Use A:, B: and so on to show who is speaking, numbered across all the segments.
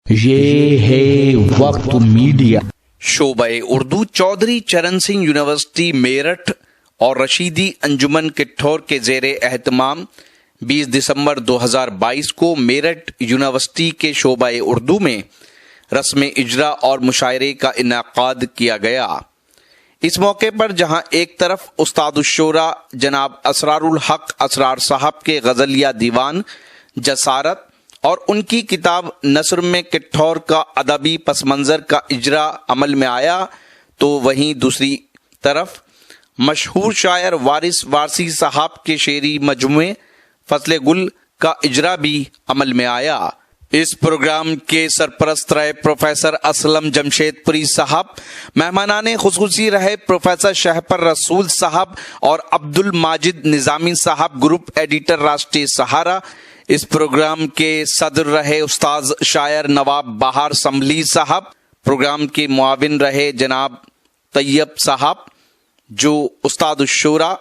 A: یہ ہے وقت میڈیا۔
B: شعبہ اردو چودھری چرن سنگھ یونیورسٹی میرٹھ اور رشیدی انجمن کٹھور کے زیر اہتمام 20 دسمبر 2022 کو میرٹھ یونیورسٹی کے شعبہ اردو میں رسم اجرا اور مشاعرے کا انعقاد کیا گیا۔ اس موقع پر جہاں ایک طرف استاد الشورا جناب اسرار الحق اسرار صاحب کے غزلیہ دیوان جسارت اور ان کی کتاب نثر میں کٹھور کا ادبی پس منظر کا اجرا عمل میں آیا، تو وہیں دوسری طرف مشہور شاعر وارث وارثی صاحب کے شعری مجموعے فصل گل کا اجرا بھی عمل میں آیا۔ اس پروگرام کے سرپرست رہے پروفیسر اسلم جمشید پوری صاحب، مہمانان خصوصی رہے پروفیسر شہپر رسول صاحب اور عبد الماجد نظامی صاحب، گروپ ایڈیٹر راشٹریہ سہارا۔ اس پروگرام کے صدر رہے استاذ شاعر نواب بہار سمبلی صاحب، پروگرام کے معاون رہے جناب طیب صاحب جو استاد الشورا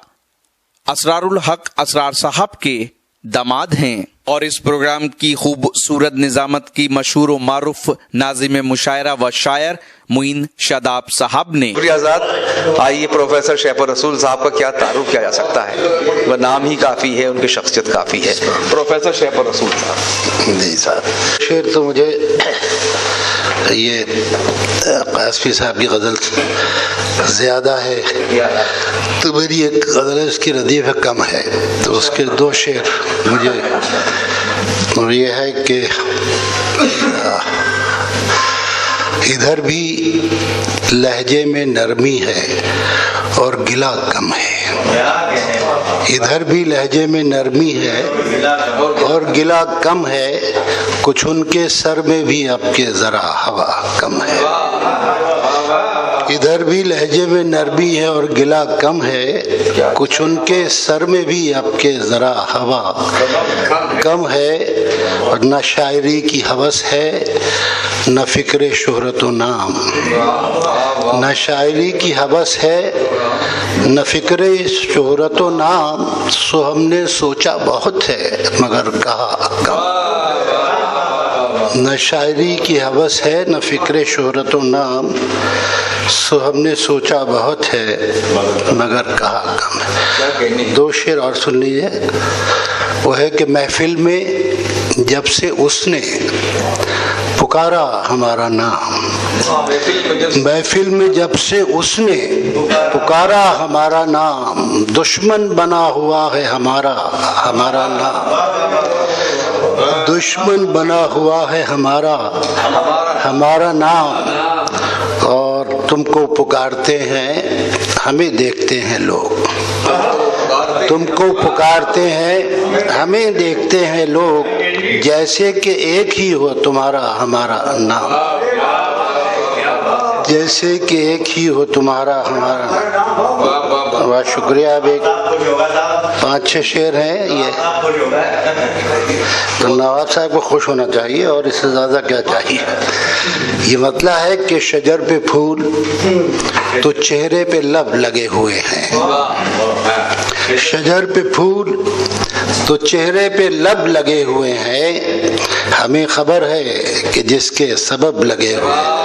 B: اسرار الحق اسرار صاحب کے داماد ہیں، اور اس پروگرام کی خوبصورت نظامت کی مشہور و معروف ناظم مشاعرہ و شاعر معین شاداب صاحب نے۔
C: شکریہ آزاد۔ آئیے پروفیسر شہپر رسول صاحب کا کیا تعارف کیا جا سکتا ہے، وہ نام ہی کافی ہے، ان کی شخصیت کافی ہے۔ پروفیسر شہپر رسول صاحب۔
D: جی صاحب، شعر تو مجھے یہ قاسفی صاحب کی غزل زیادہ ہے، تو میری ایک غزل ہے اس کی ردیف کم ہے، تو اس کے دو شعر مجھے، اور یہ ہے کہ ادھر بھی لہجے میں نرمی ہے اور گلا کم ہے، ادھر بھی لہجے میں نرمی ہے اور گلا کم ہے، کچھ ان کے سر میں بھی اب کے ذرا ہوا کم ہے۔ ادھر بھی لہجے میں نرمی ہے اور گلا کم ہے، کچھ ان کے سر میں بھی اب کے ذرا ہوا کم ہے، اور نہ شاعری کی ہوس ہے نہ فکر شہرت و نام، نہ شاعری کی ہوس ہے نہ فکر شہرت و نام، سو ہم نے سوچا بہت ہے مگر کہا کم۔ نہ شاعری کی ہوس ہے نہ فکر شہرت و نام، سو ہم نے سوچا بہت ہے مگر کہا کم ہے۔ دو شعر اور سن لیجیے۔ وہ ہے کہ محفل میں جب سے اس نے پکارا ہمارا نام، محفل میں جب سے اس نے پکارا ہمارا نام، دشمن بنا ہوا ہے ہمارا ہمارا نام، دشمن بنا ہوا ہے ہمارا ہمارا نام، اور تم کو پکارتے ہیں ہمیں دیکھتے ہیں لوگ، تم کو پکارتے ہیں ہمیں دیکھتے ہیں لوگ، جیسے کہ ایک ہی ہو تمہارا ہمارا نام، جیسے کہ ایک ہی ہو تمہارا ہمارا نام۔ بہت شکریہ۔ اب ایک 5-6 شعر ہیں یہ، تو نواب صاحب کو خوش ہونا چاہیے، اور اس سے زیادہ کیا چاہیے۔ یہ مطلب ہے کہ شجر پہ پھول تو چہرے پہ لب لگے ہوئے ہیں، شجر پہ پھول تو چہرے پہ لب لگے ہوئے ہیں، ہمیں خبر ہے کہ جس کے سبب لگے ہوئے ہیں،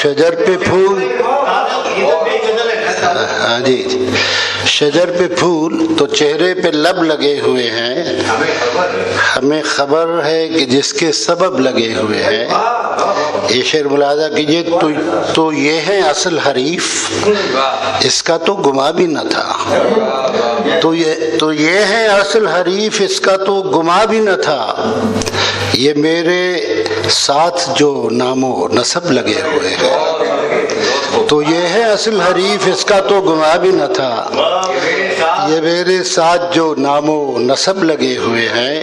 D: شجر پہ پھول، ہاں جی، شجر پہ پھول تو چہرے پہ لب لگے ہوئے ہیں، ہمیں خبر ہے کہ جس کے سبب لگے ہوئے ہیں۔ یہ شعر ملاحظہ کیجئے، تو یہ ہے اصل حریف، اس کا تو گما بھی نہ تھا، تو یہ ہے اصل حریف، اس کا تو گما بھی نہ تھا، یہ میرے ساتھ جو نام و نسب لگے ہوئے ہیں، تو یہ ہے اصل حریف، اس کا تو گما بھی نہ تھا، یہ میرے ساتھ جو نام و نسب لگے ہوئے ہیں۔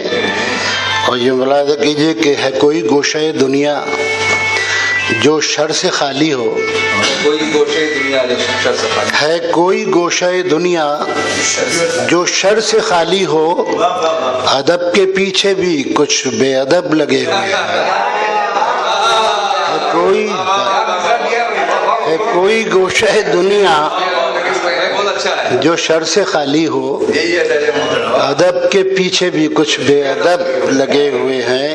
D: اور یہ ملاحظہ کیجئے کہ ہے کوئی گوشہ دنیا جو شر سے خالی ہو، ہے کوئی گوشہ دنیا جو شر سے خالی ہو، ادب کے پیچھے بھی کچھ بے ادب لگے ہوئے ہیں، ہے کوئی گوشہ دنیا جو شر سے خالی ہو، ادب کے پیچھے بھی کچھ بے ادب لگے ہوئے ہیں،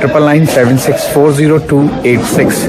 A: 9997640286।